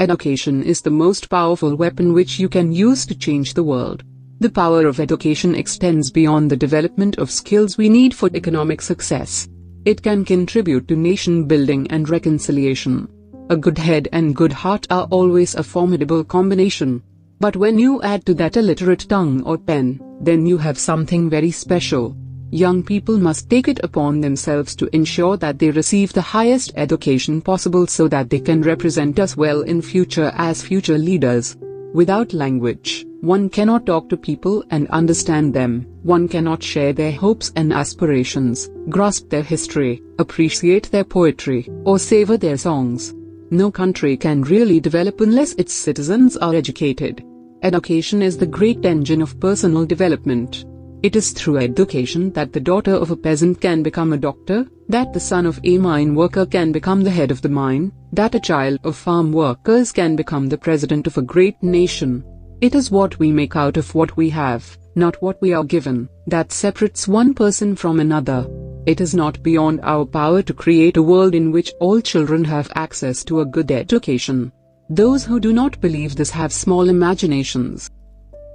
Education is the most powerful weapon which you can use to change the world. The power of education extends beyond the development of skills we need for economic success. It can contribute to nation building and reconciliation. A good head and good heart are always a formidable combination. But when you add to that a literate tongue or pen, then you have something very special. Young people must take it upon themselves to ensure that they receive the highest education possible so that they can represent us well in future as future leaders. Without language, one cannot talk to people and understand them, one cannot share their hopes and aspirations, grasp their history, appreciate their poetry, or savor their songs. No country can really develop unless its citizens are educated. Education is the great engine of personal development. It is through education that the daughter of a peasant can become a doctor, that the son of a mine worker can become the head of the mine, that a child of farm workers can become the president of a great nation. It is what we make out of what we have, not what we are given, that separates one person from another. It is not beyond our power to create a world in which all children have access to a good education. Those who do not believe this have small imaginations.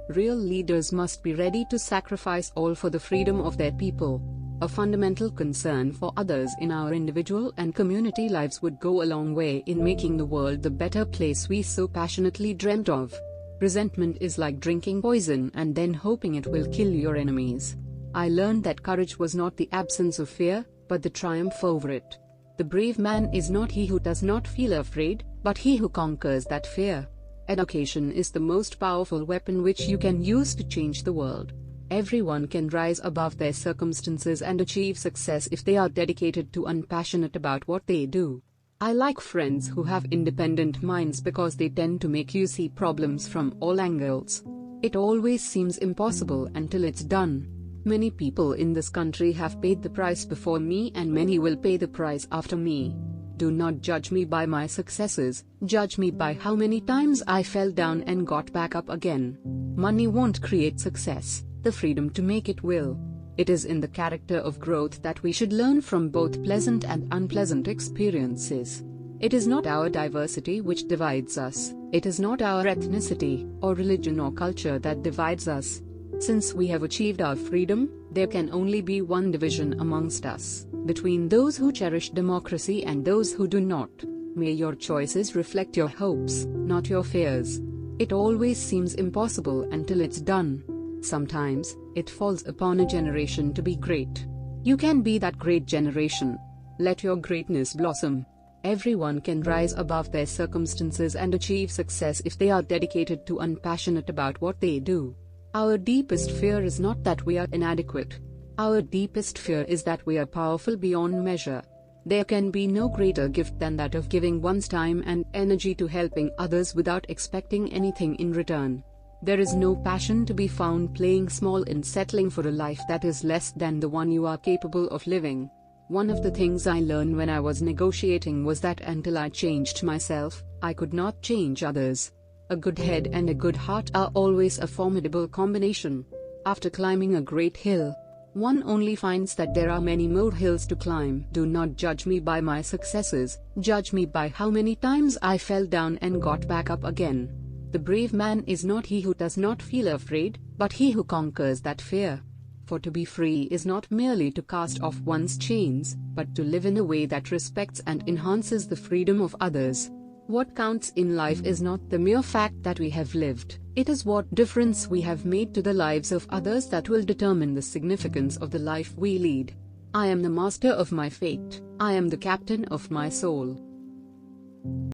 Real leaders must be ready to sacrifice all for the freedom of their people. A fundamental concern for others in our individual and community lives would go a long way in making the world the better place we so passionately dreamt of. Resentment is like drinking poison and then hoping it will kill your enemies. I learned that courage was not the absence of fear, but the triumph over it. The brave man is not he who does not feel afraid, but he who conquers that fear. Education is the most powerful weapon which you can use to change the world. Everyone can rise above their circumstances and achieve success if they are dedicated to and passionate about what they do. I like friends who have independent minds because they tend to make you see problems from all angles. It always seems impossible until it's done. Many people in this country have paid the price before me and many will pay the price after me. Do not judge me by my successes, judge me by how many times I fell down and got back up again. Money won't create success, the freedom to make it will. It is in the character of growth that we should learn from both pleasant and unpleasant experiences. It is not our diversity which divides us, it is not our ethnicity, or religion or culture that divides us. Since we have achieved our freedom, there can only be one division amongst us, between those who cherish democracy and those who do not. May your choices reflect your hopes, not your fears. It always seems impossible until it's done. Sometimes, it falls upon a generation to be great. You can be that great generation. Let your greatness blossom. Everyone can rise above their circumstances and achieve success if they are dedicated to and passionate about what they do. Our deepest fear is not that we are inadequate. Our deepest fear is that we are powerful beyond measure. There can be no greater gift than that of giving one's time and energy to helping others without expecting anything in return. There is no passion to be found playing small in settling for a life that is less than the one you are capable of living. One of the things I learned when I was negotiating was that until I changed myself, I could not change others. A good head and a good heart are always a formidable combination. After climbing a great hill, one only finds that there are many more hills to climb. Do not judge me by my successes, judge me by how many times I fell down and got back up again. The brave man is not he who does not feel afraid, but he who conquers that fear. For to be free is not merely to cast off one's chains, but to live in a way that respects and enhances the freedom of others. What counts in life is not the mere fact that we have lived, it is what difference we have made to the lives of others that will determine the significance of the life we lead. I am the master of my fate, I am the captain of my soul.